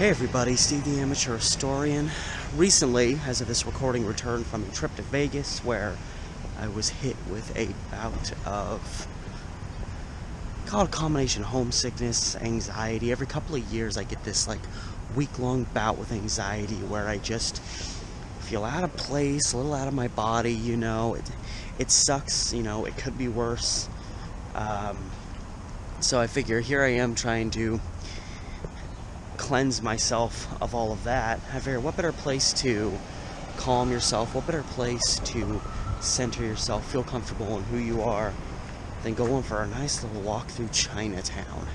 Hey everybody, Steve the Amateur Historian. Recently, as of this recording, returned from a trip to Vegas where I was hit with a bout of, call it a combination of homesickness, anxiety. Every couple of years I get this week-long bout with anxiety where I just feel out of place, a little out of my body, it sucks, it could be worse. So I figure here I am trying to cleanse myself of all of that. I figure, what better place to calm yourself, what better place to center yourself, feel comfortable in who you are, than going for a nice little walk through Chinatown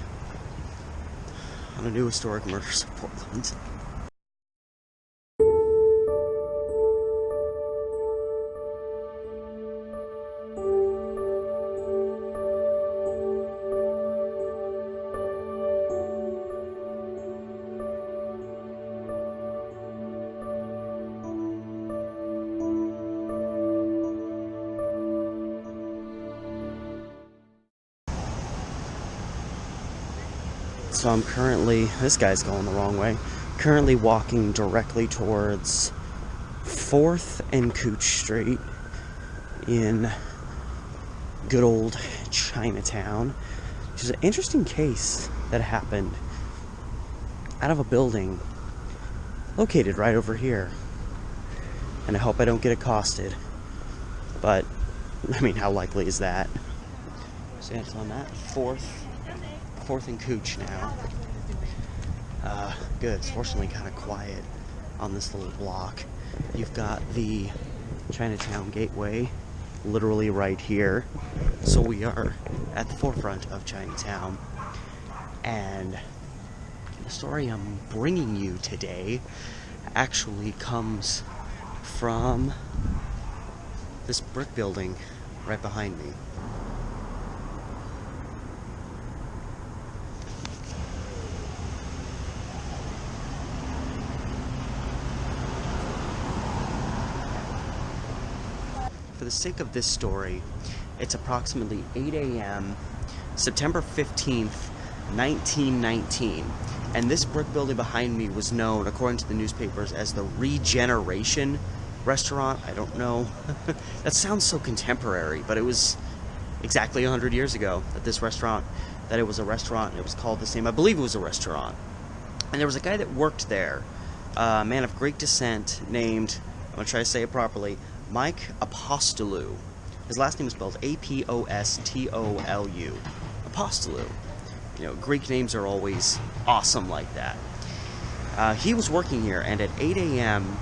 on a new historic murders of Portland. So I'm currently, this guy's going the wrong way, currently walking directly towards 4th and Cooch Street in good old Chinatown, which is an interesting case that happened out of a building located right over here. And I hope I don't get accosted, but, how likely is that? So it's on that 4th and Cooch now. Good. It's fortunately kind of quiet on this little block. You've got the Chinatown Gateway literally right here. So we are at the forefront of Chinatown. And the story I'm bringing you today actually comes from this brick building right behind me. For the sake of this story, it's approximately 8 a.m., September 15th, 1919. And this brick building behind me was known, according to the newspapers, as the Regeneration Restaurant. I don't know. That sounds so contemporary, but it was exactly 100 years ago that it was a restaurant, and it was called the same. I believe it was a restaurant. And there was a guy that worked there, a man of Greek descent named, I'm going to try to say it properly, Mike Apostolu. His last name is spelled Apostolu. Apostolu. Greek names are always awesome like that. He was working here, and at 8 a.m.,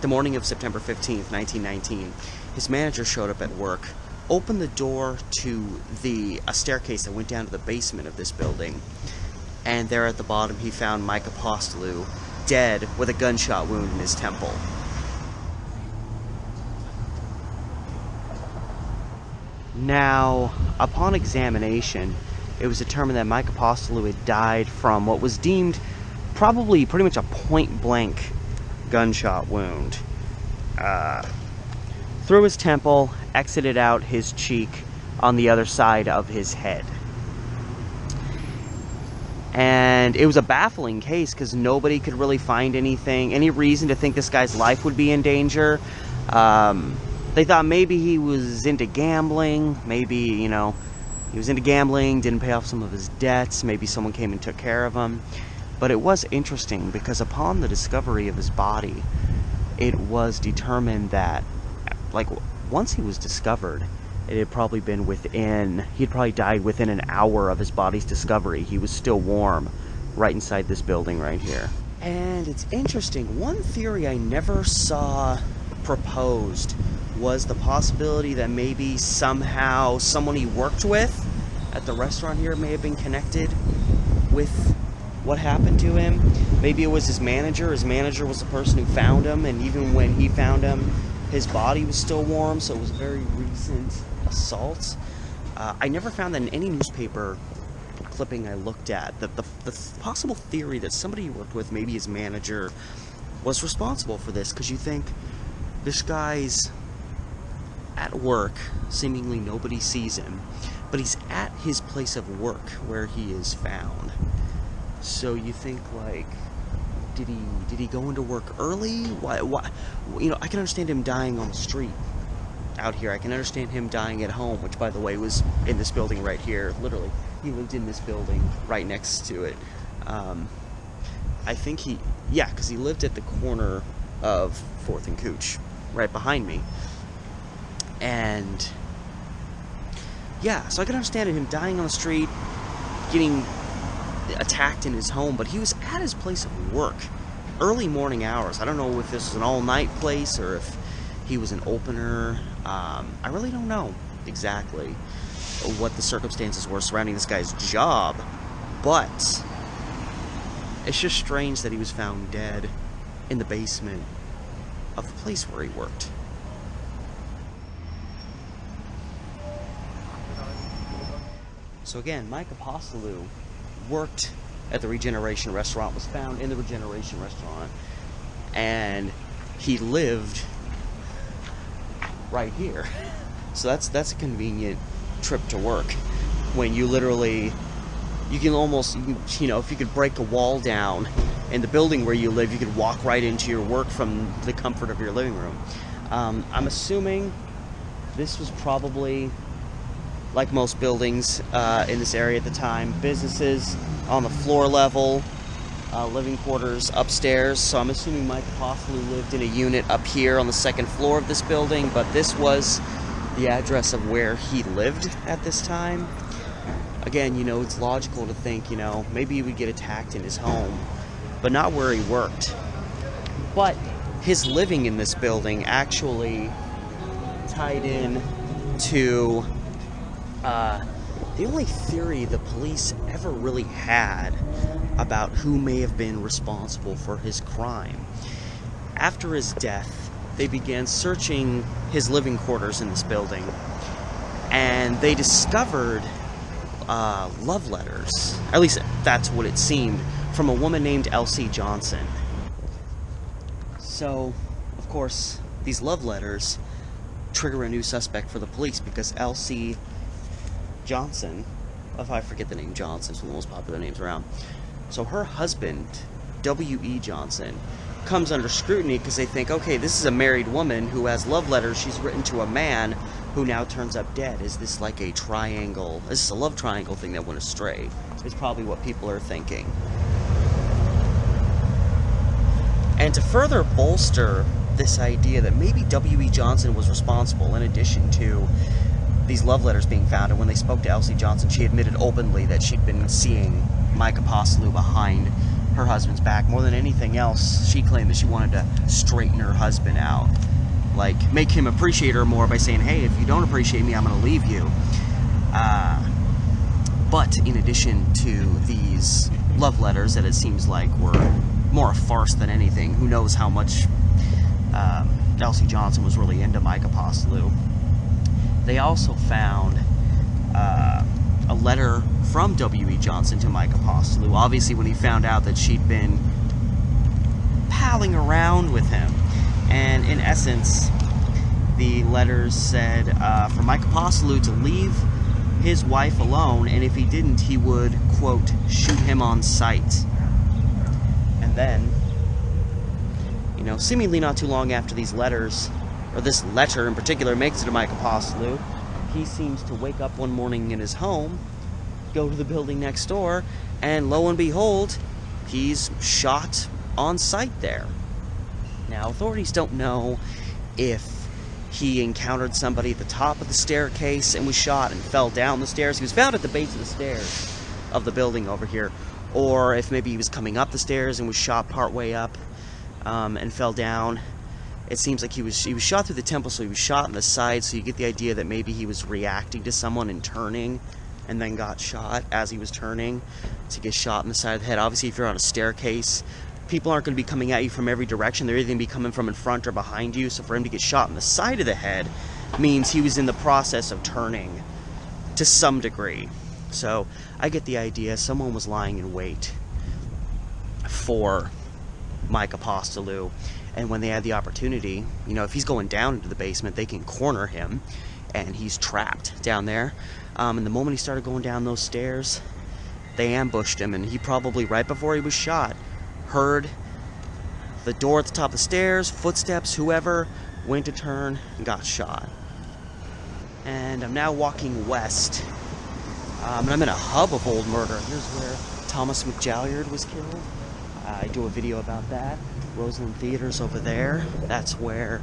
the morning of September 15th, 1919, his manager showed up at work, opened the door to a staircase that went down to the basement of this building, and there at the bottom he found Mike Apostolu dead with a gunshot wound in his temple. Now, upon examination, it was determined that Mike Apostolu had died from what was deemed probably pretty much a point-blank gunshot wound. Through his temple, exited out his cheek on the other side of his head. And it was a baffling case because nobody could really find any reason to think this guy's life would be in danger. They thought maybe he was into gambling, maybe, he was into gambling, didn't pay off some of his debts, maybe someone came and took care of him. But it was interesting because upon the discovery of his body, it was determined that, once he was discovered, it had probably been he'd probably died within an hour of his body's discovery. He was still warm right inside this building right here. And it's interesting, one theory I never saw proposed was the possibility that maybe somehow someone he worked with at the restaurant here may have been connected with what happened to him. Maybe it was his manager. His manager was the person who found him, and even when he found him, his body was still warm, so it was a very recent assault. I never found that in any newspaper clipping I looked at. The possible theory that somebody he worked with, maybe his manager, was responsible for this, because you think, this guy's at work, seemingly nobody sees him, but he's at his place of work where he is found. So you think, did he go into work early? Why? You know, I can understand him dying on the street out here. I can understand him dying at home, which, by the way, was in this building right here. Literally, he lived in this building right next to it. I think because he lived at the corner of 4th and Cooch, right behind me. And yeah, so I can understand him dying on the street, getting attacked in his home, but he was at his place of work, early morning hours. I don't know if this was an all-night place or if he was an opener. I really don't know exactly what the circumstances were surrounding this guy's job, but it's just strange that he was found dead in the basement of the place where he worked. So again, Mike Apostolu worked at the Regeneration Restaurant, was found in the Regeneration Restaurant, and he lived right here. So that's a convenient trip to work when you literally, you know, if you could break a wall down in the building where you live, you could walk right into your work from the comfort of your living room. I'm assuming this was probably, like most buildings in this area at the time, businesses on the floor level, living quarters upstairs. So I'm assuming Mike Apostolu lived in a unit up here on the 2nd floor of this building, but this was the address of where he lived at this time. Again, you know, it's logical to think, you know, maybe he would get attacked in his home, but not where he worked. But his living in this building actually tied in to the only theory the police ever really had about who may have been responsible for his crime. After his death, they began searching his living quarters in this building, and they discovered love letters. At least that's what it seemed, from a woman named Elsie Johnson. So, of course, these love letters trigger a new suspect for the police, because Elsie Johnson, if I forget the name Johnson, it's one of the most popular names around. So her husband, W.E. Johnson, comes under scrutiny because they think, okay, this is a married woman who has love letters she's written to a man who now turns up dead. Is this like a triangle? Is this a love triangle thing that went astray? Is probably what people are thinking. And to further bolster this idea that maybe W.E. Johnson was responsible, in addition to these love letters being found, and when they spoke to Elsie Johnson, she admitted openly that she'd been seeing Mike Apostolu behind her husband's back. More than anything else, she claimed that she wanted to straighten her husband out, like make him appreciate her more by saying, hey, if you don't appreciate me, I'm going to leave you. But in addition to these love letters that it seems like were more a farce than anything, who knows how much Elsie Johnson was really into Mike Apostolu. They also found a letter from W.E. Johnson to Mike Apostolu, obviously when he found out that she'd been palling around with him. And in essence, the letters said for Mike Apostolu to leave his wife alone, and if he didn't, he would, quote, shoot him on sight. And then, you know, seemingly not too long after these letters, or this letter in particular, makes it to Mike Apostolu, he seems to wake up one morning in his home, go to the building next door, and lo and behold, he's shot on sight there. Now, authorities don't know if he encountered somebody at the top of the staircase and was shot and fell down the stairs. He was found at the base of the stairs of the building over here, or if maybe he was coming up the stairs and was shot partway up and fell down. It seems like he was shot through the temple, so he was shot in the side, so you get the idea that maybe he was reacting to someone and turning, and then got shot as he was turning to get shot in the side of the head. Obviously, if you're on a staircase, people aren't going to be coming at you from every direction. They're either going to be coming from in front or behind you, so for him to get shot in the side of the head means he was in the process of turning to some degree. So I get the idea someone was lying in wait for Mike Apostolu, and when they had the opportunity, you know, if he's going down into the basement, they can corner him, and he's trapped down there. And the moment he started going down those stairs, they ambushed him, and he probably, right before he was shot, heard the door at the top of the stairs, footsteps, whoever went to turn and got shot. And I'm now walking west. And I'm in a hub of old murder. Here's where Thomas McJalliard was killed. I do a video about that. Roseland Theater's over there. That's where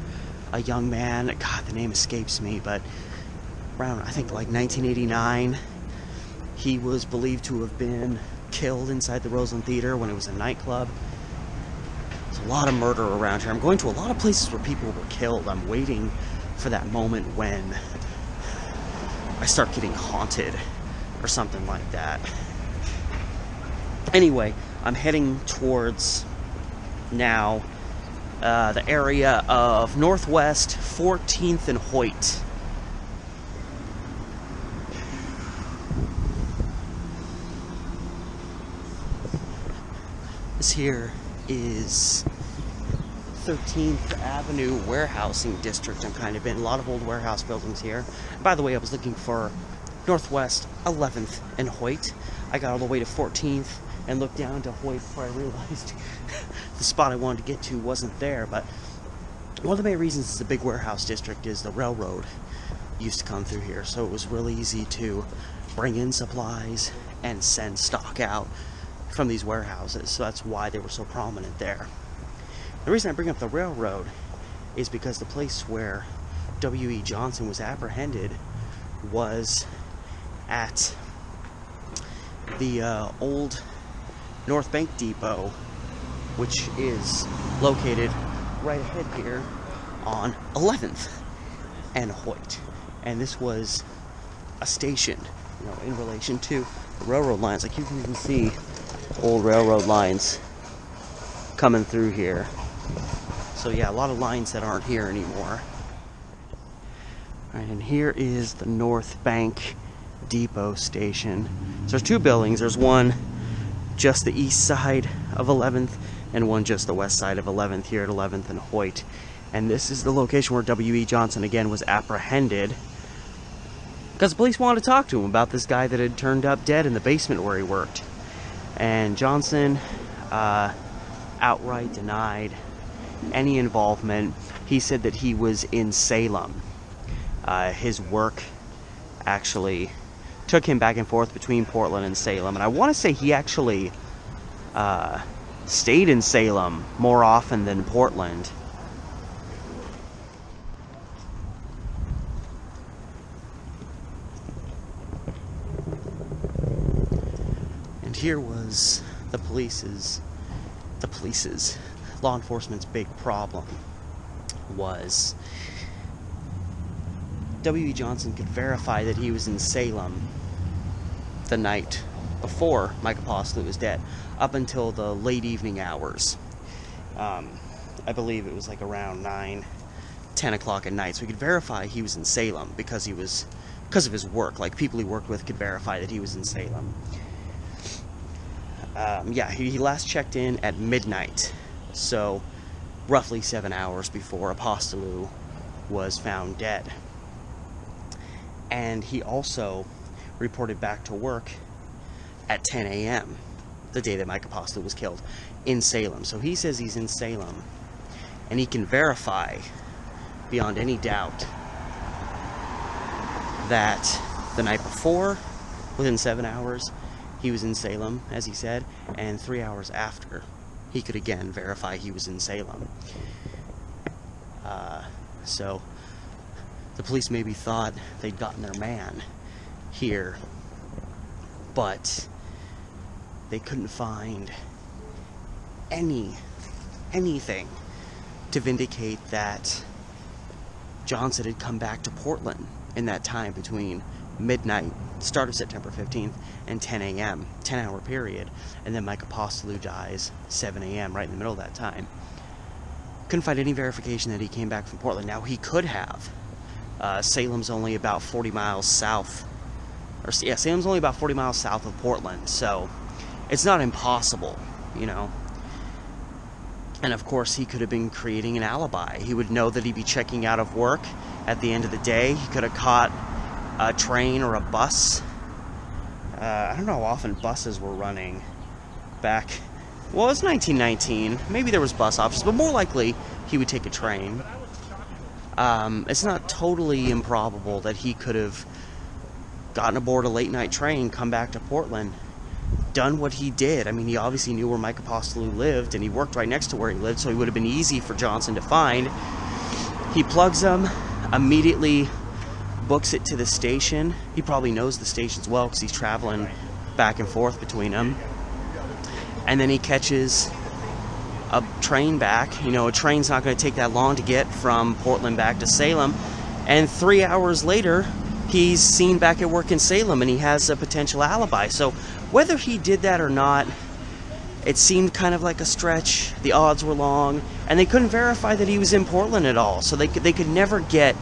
a young man, God, the name escapes me, but around, I think, like 1989, he was believed to have been killed inside the Roseland Theater when it was a nightclub. There's a lot of murder around here. I'm going to a lot of places where people were killed. I'm waiting for that moment when I start getting haunted or something like that. Anyway, I'm heading towards now the area of Northwest 14th and Hoyt. This here is 13th Avenue warehousing district I'm kind of in. A lot of old warehouse buildings here. By the way, I was looking for Northwest 11th and Hoyt. I got all the way to 14th and looked down to Hoyt before I realized the spot I wanted to get to wasn't there. But one of the main reasons it's a big warehouse district is the railroad used to come through here, so it was really easy to bring in supplies and send stock out from these warehouses. So that's why they were so prominent there. The reason I bring up the railroad is because the place where W.E. Johnson was apprehended was at the old North Bank Depot, which is located right ahead here on 11th and Hoyt. And this was a station, you know, in relation to the railroad lines. Like, you can even see old railroad lines coming through here. So yeah, a lot of lines that aren't here anymore. Alright, and here is the North Bank Depot station. So there's two buildings. There's one just the east side of 11th and one just the west side of 11th here at 11th and Hoyt. And this is the location where W.E. Johnson again was apprehended because the police wanted to talk to him about this guy that had turned up dead in the basement where he worked. And Johnson outright denied any involvement. He said that he was in Salem. His work actually took him back and forth between Portland and Salem, and I want to say he actually stayed in Salem more often than Portland. And here was the police's law enforcement's big problem was W.E. Johnson could verify that he was in Salem the night before Mike Apostolu was dead, up until the late evening hours. I believe it was like around 9-10 o'clock at night. So he could verify he was in Salem because of his work. Like, people he worked with could verify that he was in Salem. Yeah, he last checked in at midnight, so roughly 7 hours before Apostolu was found dead. And he also reported back to work at 10 a.m. the day that Mike Apostolu was killed in Salem. So he says he's in Salem, and he can verify beyond any doubt that the night before, within 7 hours, he was in Salem, as he said, and 3 hours after, he could again verify he was in Salem. So the police maybe thought they'd gotten their man here, but they couldn't find anything to vindicate that Johnson had come back to Portland in that time between midnight, start of September 15th, and 10 a.m., 10-hour period, and then Mike Apostolu dies 7 a.m., right in the middle of that time. Couldn't find any verification that he came back from Portland. Now, he could have. Salem's only about 40 miles south, Salem's only about 40 miles south of Portland, so it's not impossible, you know. And of course, he could have been creating an alibi. He would know that he'd be checking out of work at the end of the day. He could have caught a train or a bus. I don't know how often buses were running back Well, it's 1919. Maybe there was bus options, but more likely he would take a train. It's not totally improbable that he could have gotten aboard a late-night train, come back to Portland, done what he did. I mean, he obviously knew where Mike Apostolu lived, and he worked right next to where he lived, so it would have been easy for Johnson to find. He plugs him, immediately books it to the station. He probably knows the stations well because he's traveling back and forth between them. And then he catches a train back. You know, a train's not going to take that long to get from Portland back to Salem. And 3 hours later, he's seen back at work in Salem, and he has a potential alibi. So whether he did that or not, it seemed kind of like a stretch. The odds were long, and they couldn't verify that he was in Portland at all. So they could never get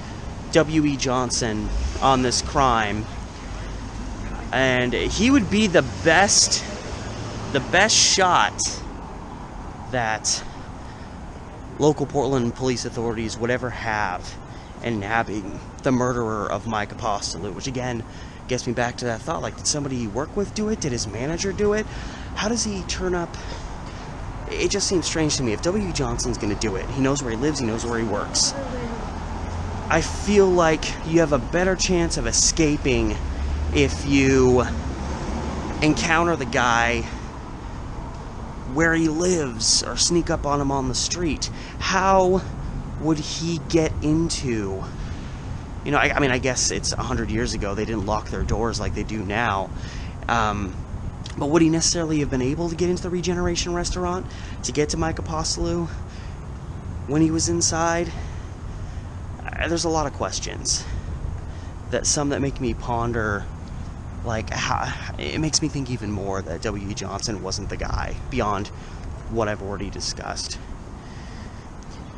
W.E. Johnson on this crime. And he would be the best shot that local Portland police authorities would ever have in nabbing the murderer of Mike Apostolu, which again gets me back to that thought, like, did somebody he worked with do it? Did his manager do it? How does he turn up? It just seems strange to me. If W. Johnson's going to do it, he knows where he lives, he knows where he works. I feel like you have a better chance of escaping if you encounter the guy where he lives or sneak up on him on the street. How would he get into... You know, I mean, I guess it's 100 years ago. They didn't lock their doors like they do now. But would he necessarily have been able to get into the Regeneration restaurant to get to Mike Apostolu when he was inside? There's a lot of questions. Some that make me ponder, like, it makes me think even more that W.E. Johnson wasn't the guy, beyond what I've already discussed.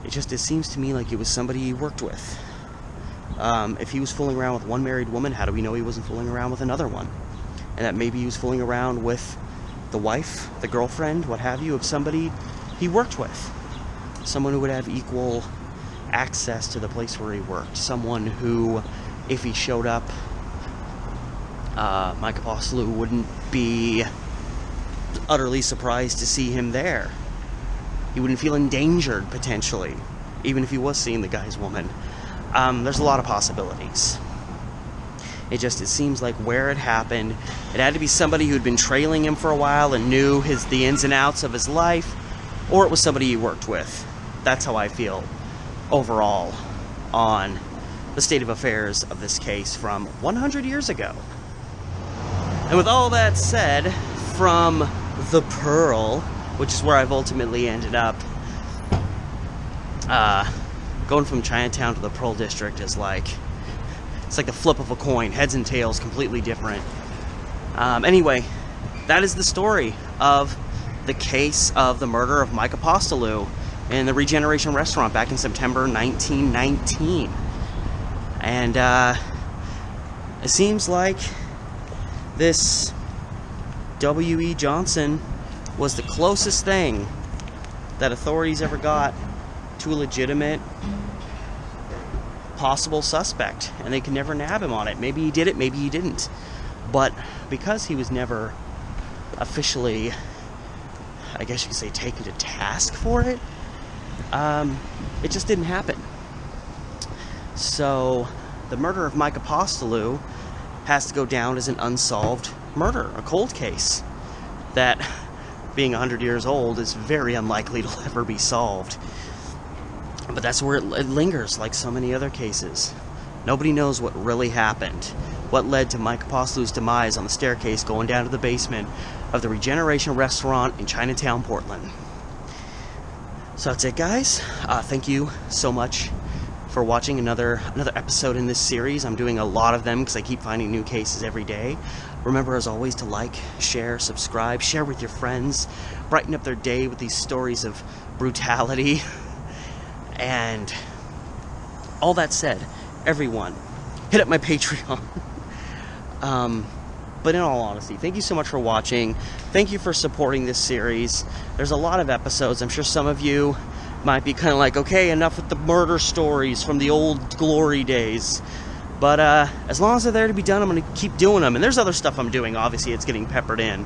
It seems to me like it was somebody he worked with. If he was fooling around with one married woman, how do we know he wasn't fooling around with another one? And that maybe he was fooling around with the wife, the girlfriend, what have you, of somebody he worked with. Someone who would have equal access to the place where he worked. Someone who, if he showed up, Mike Apostolu wouldn't be utterly surprised to see him there. He wouldn't feel endangered, potentially, even if he was seeing the guy's woman. There's a lot of possibilities. It seems like where it happened, it had to be somebody who'd been trailing him for a while and knew the ins and outs of his life, or it was somebody he worked with. That's how I feel overall on the state of affairs of this case from 100 years ago. And with all that said, from the Pearl, which is where I've ultimately ended up, going from Chinatown to the Pearl District is like, it's like the flip of a coin, heads and tails, completely different. Anyway, that is the story of the case of the murder of Mike Apostolu in the Regeneration restaurant back in September 1919. And it seems like this W.E. Johnson was the closest thing that authorities ever got to a legitimate possible suspect, and they could never nab him on it. Maybe he did it, maybe he didn't. But because he was never officially, I guess you could say, taken to task for it, it just didn't happen. So the murder of Mike Apostolu has to go down as an unsolved murder, a cold case that, being 100 years old, is very unlikely to ever be solved. But that's where it lingers, like so many other cases. Nobody knows what really happened, what led to Mike Apostolu's demise on the staircase going down to the basement of the Regeneration restaurant in Chinatown, Portland. So that's it, guys. Thank you so much for watching another episode in this series. I'm doing a lot of them because I keep finding new cases every day. Remember, as always, to like, share, subscribe, share with your friends, brighten up their day with these stories of brutality. And all that said, everyone, hit up my Patreon. But in all honesty, thank you so much for watching. Thank you for supporting this series. There's a lot of episodes. I'm sure some of you might be kind of like, okay, enough with the murder stories from the old glory days. But as long as they're there to be done, I'm going to keep doing them. And there's other stuff I'm doing. Obviously, it's getting peppered in.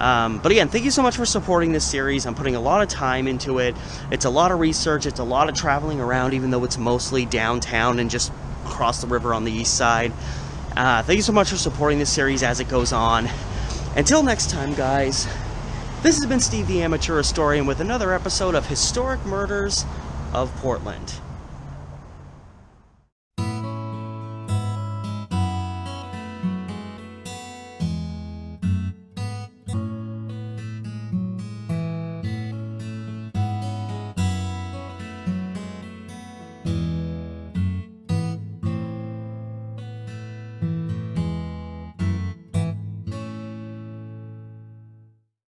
But again, thank you so much for supporting this series. I'm putting a lot of time into it. It's a lot of research. It's a lot of traveling around, even though it's mostly downtown and just across the river on the east side. Thank you so much for supporting this series as it goes on. Until next time, guys, this has been Steve the Amateur Historian with another episode of Historic Murders of Portland.